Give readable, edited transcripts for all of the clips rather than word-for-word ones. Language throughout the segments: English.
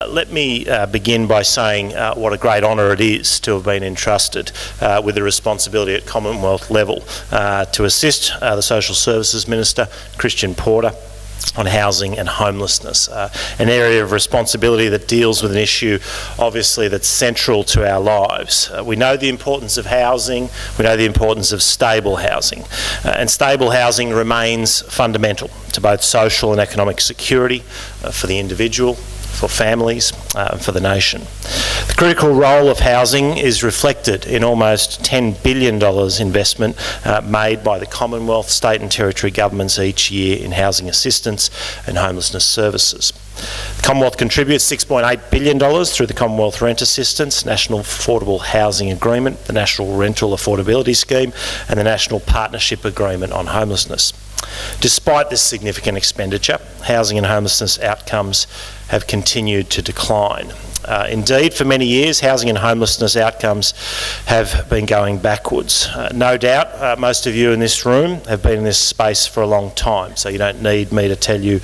Let me begin by saying what a great honour it is to have been entrusted with the responsibility at Commonwealth level to assist the Social Services Minister, Christian Porter, on housing and homelessness, an area of responsibility that deals with an issue obviously that's central to our lives. We know the importance of housing, we know the importance of stable housing, and stable housing remains fundamental to both social and economic security for the individual, for families, and for the nation. The critical role of housing is reflected in almost $10 billion investment made by the Commonwealth, state and territory governments each year in housing assistance and homelessness services. The Commonwealth contributes $6.8 billion through the Commonwealth Rent Assistance, National Affordable Housing Agreement, the National Rental Affordability Scheme, and the National Partnership Agreement on Homelessness. Despite this significant expenditure, housing and homelessness outcomes have continued to decline. Indeed, for many years, housing and homelessness outcomes have been going backwards. No doubt, most of you in this room have been in this space for a long time, so you don't need me to tell you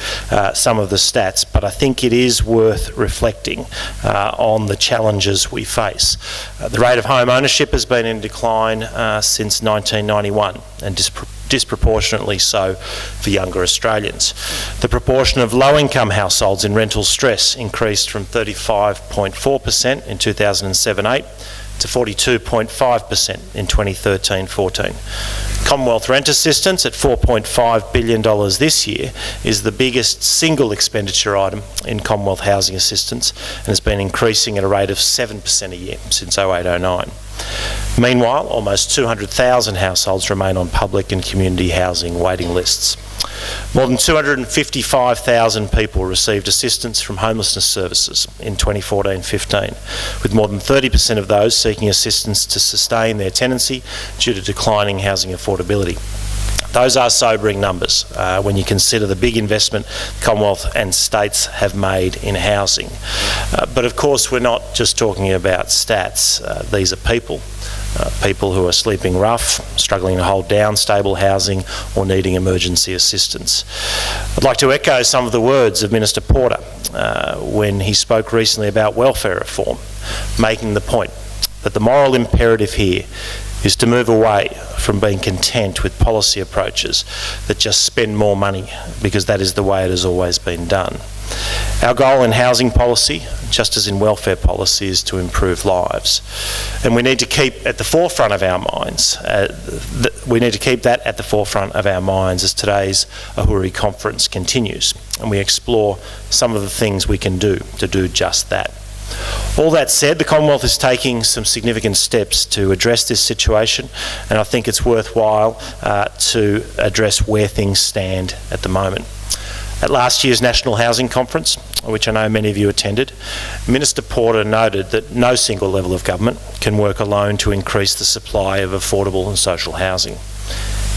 some of the stats, but I think it is worth reflecting on the challenges we face. The rate of home ownership has been in decline since 1991, and disproportionately so for younger Australians. The proportion of low-income households in rental stress increased from 35.4% in 2007-8 to 42.5% in 2013-14. Commonwealth Rent Assistance at $4.5 billion this year is the biggest single expenditure item in Commonwealth housing assistance and has been increasing at a rate of 7% a year since 08-09. Meanwhile, almost 200,000 households remain on public and community housing waiting lists. More than 255,000 people received assistance from homelessness services in 2014-15, with more than 30% of those seeking assistance to sustain their tenancy due to declining housing affordability. Those are sobering numbers when you consider the big investment Commonwealth and states have made in housing. But of course, we're not just talking about stats. These are people. People who are sleeping rough, struggling to hold down stable housing or needing emergency assistance. I'd like to echo some of the words of Minister Porter when he spoke recently about welfare reform, making the point that the moral imperative here is to move away from being content with policy approaches that just spend more money because that is the way it has always been done. Our goal in housing policy, just as in welfare policy, is to improve lives. And we need to keep at the forefront of our minds, we need to keep that at the forefront of our minds as today's AHURI Conference continues and we explore some of the things we can do to do just that. All that said, the Commonwealth is taking some significant steps to address this situation, and I think it's worthwhile to address where things stand at the moment. At last year's National Housing Conference, which I know many of you attended, Minister Porter noted that no single level of government can work alone to increase the supply of affordable and social housing.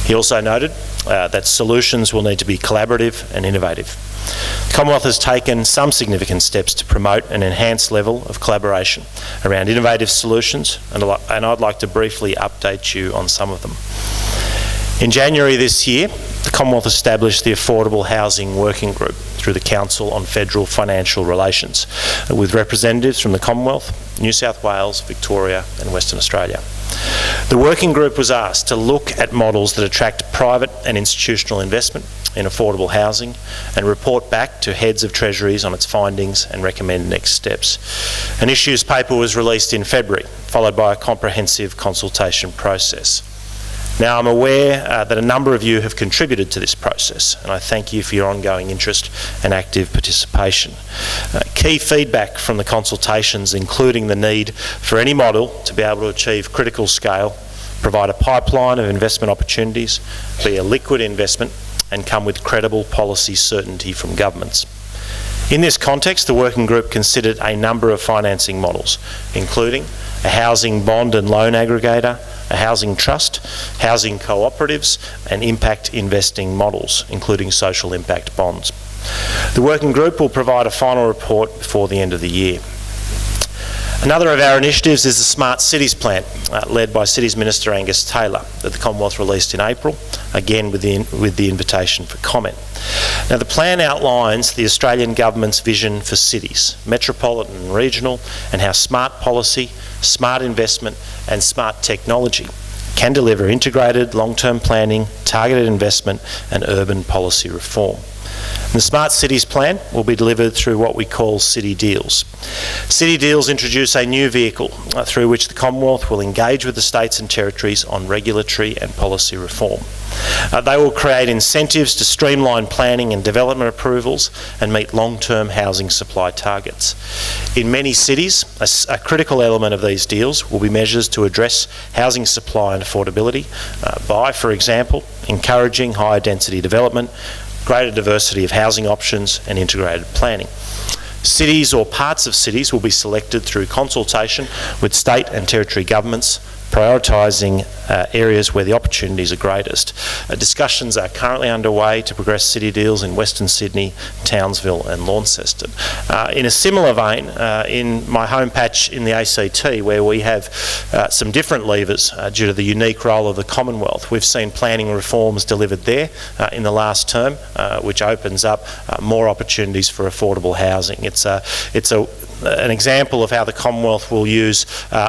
He also noted that solutions will need to be collaborative and innovative. The Commonwealth has taken some significant steps to promote an enhanced level of collaboration around innovative solutions, and I'd like to briefly update you on some of them. In January this year, the Commonwealth established the Affordable Housing Working Group through the Council on Federal Financial Relations, with representatives from the Commonwealth, New South Wales, Victoria and Western Australia. The working group was asked to look at models that attract private and institutional investment in affordable housing and report back to heads of treasuries on its findings and recommend next steps. An issues paper was released in February, followed by a comprehensive consultation process. Now, I'm aware that a number of you have contributed to this process, and I thank you for your ongoing interest and active participation. Key feedback from the consultations, including the need for any model to be able to achieve critical scale, provide a pipeline of investment opportunities, be a liquid investment, and come with credible policy certainty from governments. In this context, the working group considered a number of financing models, including a housing bond and loan aggregator, a housing trust, housing cooperatives and impact investing models, including social impact bonds. The working group will provide a final report before the end of the year. Another of our initiatives is the Smart Cities Plan, led by Cities Minister Angus Taylor, that the Commonwealth released in April, again with the invitation for comment. Now, the plan outlines the Australian Government's vision for cities, metropolitan and regional, and how smart policy, smart investment and smart technology can deliver integrated long-term planning, targeted investment and urban policy reform. The Smart Cities Plan will be delivered through what we call City Deals. City Deals introduce a new vehicle through which the Commonwealth will engage with the states and territories on regulatory and policy reform. They will create incentives to streamline planning and development approvals and meet long-term housing supply targets. In many cities, a critical element of these deals will be measures to address housing supply and affordability by, for example, encouraging higher density development, greater diversity of housing options and integrated planning. Cities or parts of cities will be selected through consultation with state and territory governments, prioritising areas where the opportunities are greatest. Discussions are currently underway to progress city deals in Western Sydney, Townsville and Launceston. In a similar vein, in my home patch in the ACT, where we have some different levers due to the unique role of the Commonwealth, we've seen planning reforms delivered there in the last term, which opens up more opportunities for affordable housing. It's an example of how the Commonwealth will use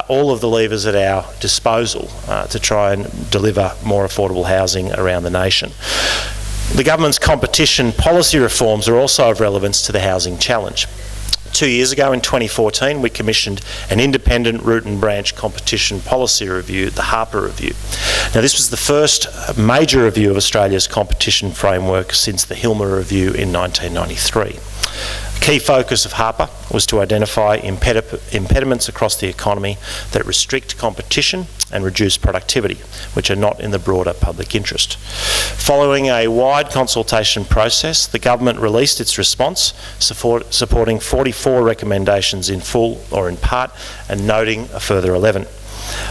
all of the levers at our disposal to try and deliver more affordable housing around the nation. The government's competition policy reforms are also of relevance to the housing challenge. 2 years ago, in 2014, we commissioned an independent root and branch competition policy review, the AHURI Review. Now, this was the first major review of Australia's competition framework since the Hilmer Review in 1993. The key focus of AHURI was to identify impediments across the economy that restrict competition and reduce productivity, which are not in the broader public interest. Following a wide consultation process, the government released its response, supporting 44 recommendations in full or in part, and noting a further 11.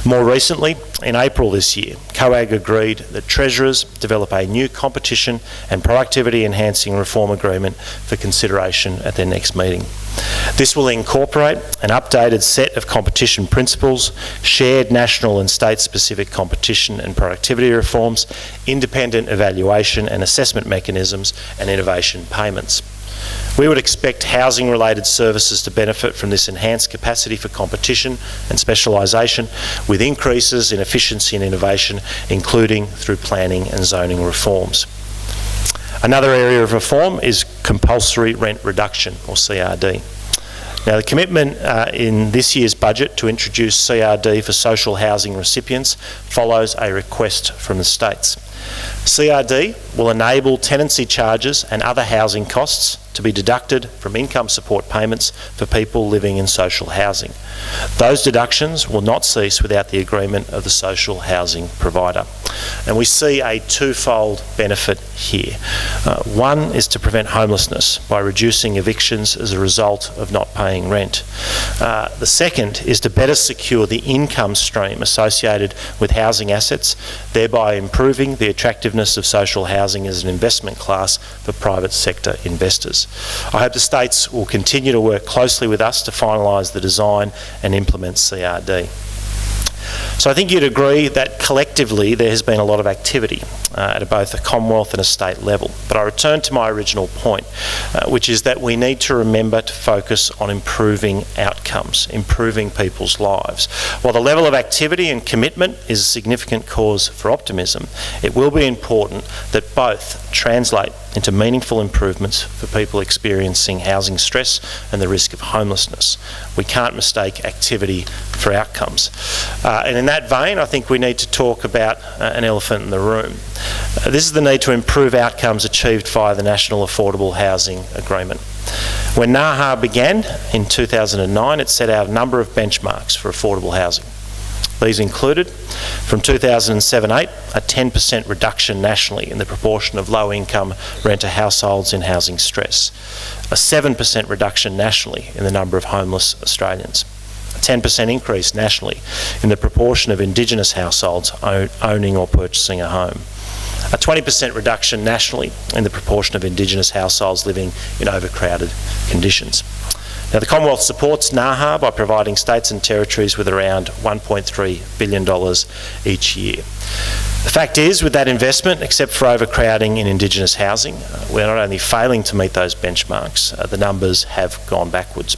More recently, in April this year, COAG agreed that Treasurers develop a new competition and productivity enhancing reform agreement for consideration at their next meeting. This will incorporate an updated set of competition principles, shared national and state-specific competition and productivity reforms, independent evaluation and assessment mechanisms, and innovation payments. We would expect housing-related services to benefit from this enhanced capacity for competition and specialisation, with increases in efficiency and innovation, including through planning and zoning reforms. Another area of reform is compulsory rent reduction, or CRD. Now, the commitment in this year's budget to introduce CRD for social housing recipients follows a request from the states. CRD will enable tenancy charges and other housing costs to be deducted from income support payments for people living in social housing. Those deductions will not cease without the agreement of the social housing provider. And we see a twofold benefit here. One is to prevent homelessness by reducing evictions as a result of not paying rent. The second is to better secure the income stream associated with housing assets, thereby improving the attractiveness of social housing as an investment class for private sector investors. I hope the states will continue to work closely with us to finalise the design and implement CRD. So I think you'd agree that collectively there has been a lot of activity at both a Commonwealth and a state level. But I return to my original point, which is that we need to remember to focus on improving outcomes, improving people's lives. While the level of activity and commitment is a significant cause for optimism, it will be important that both translate into meaningful improvements for people experiencing housing stress and the risk of homelessness. We can't mistake activity for outcomes. And in that vein, I think we need to talk about an elephant in the room. This is the need to improve outcomes achieved via the National Affordable Housing Agreement. When NAHA began in 2009, it set out a number of benchmarks for affordable housing. These included, from 2007-8, a 10% reduction nationally in the proportion of low-income renter households in housing stress, a 7% reduction nationally in the number of homeless Australians, a 10% increase nationally in the proportion of Indigenous households owning or purchasing a home, a 20% reduction nationally in the proportion of Indigenous households living in overcrowded conditions. Now, the Commonwealth supports NAHA by providing states and territories with around $1.3 billion each year. The fact is, with that investment, except for overcrowding in Indigenous housing, we're not only failing to meet those benchmarks, the numbers have gone backwards.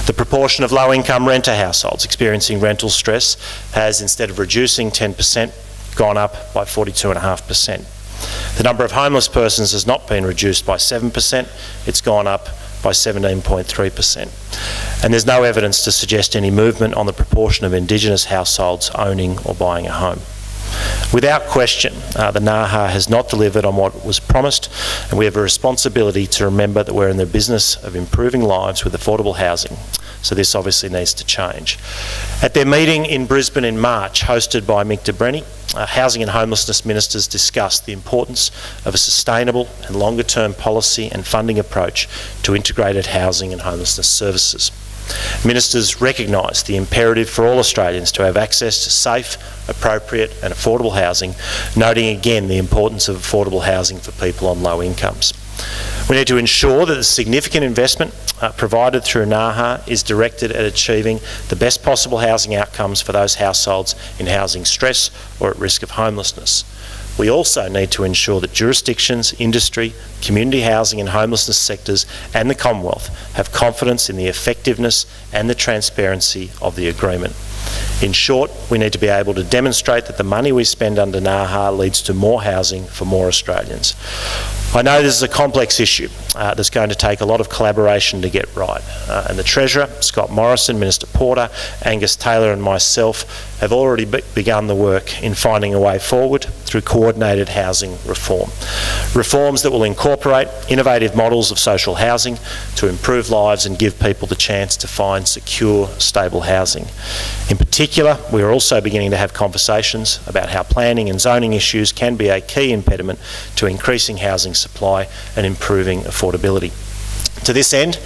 The proportion of low-income renter households experiencing rental stress has, instead of reducing 10%, gone up by 42.5%. The number of homeless persons has not been reduced by 7%, it's gone up by 17.3%. And there's no evidence to suggest any movement on the proportion of Indigenous households owning or buying a home. Without question, the NAHA has not delivered on what was promised, and we have a responsibility to remember that we're in the business of improving lives with affordable housing. So this obviously needs to change. At their meeting in Brisbane in March, hosted by Mick de Brenny, Housing and Homelessness Ministers discussed the importance of a sustainable and longer-term policy and funding approach to integrated housing and homelessness services. Ministers recognised the imperative for all Australians to have access to safe, appropriate and affordable housing, noting again the importance of affordable housing for people on low incomes. We need to ensure that the significant investment provided through NAHA is directed at achieving the best possible housing outcomes for those households in housing stress or at risk of homelessness. We also need to ensure that jurisdictions, industry, community housing and homelessness sectors and the Commonwealth have confidence in the effectiveness and the transparency of the agreement. In short, we need to be able to demonstrate that the money we spend under NAHA leads to more housing for more Australians. I know this is a complex issue that's going to take a lot of collaboration to get right. And the Treasurer, Scott Morrison, Minister Porter, Angus Taylor and myself have already begun the work in finding a way forward through coordinated housing reform. Reforms that will incorporate innovative models of social housing to improve lives and give people the chance to find secure, stable housing. In particular, we are also beginning to have conversations about how planning and zoning issues can be a key impediment to increasing housing supply and improving affordability. To this end,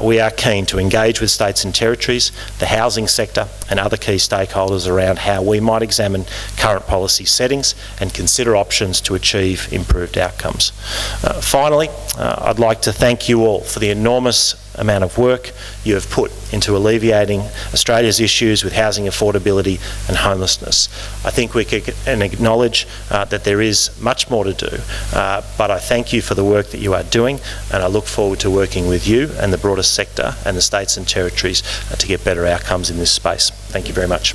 we are keen to engage with states and territories, the housing sector and other key stakeholders around how we might examine current policy settings and consider options to achieve improved outcomes. Finally, I'd like to thank you all for the enormous amount of work you have put into alleviating Australia's issues with housing affordability and homelessness. I think we can acknowledge that there is much more to do, but I thank you for the work that you are doing, and I look forward to working with you and the broader sector and the states and territories to get better outcomes in this space. Thank you very much.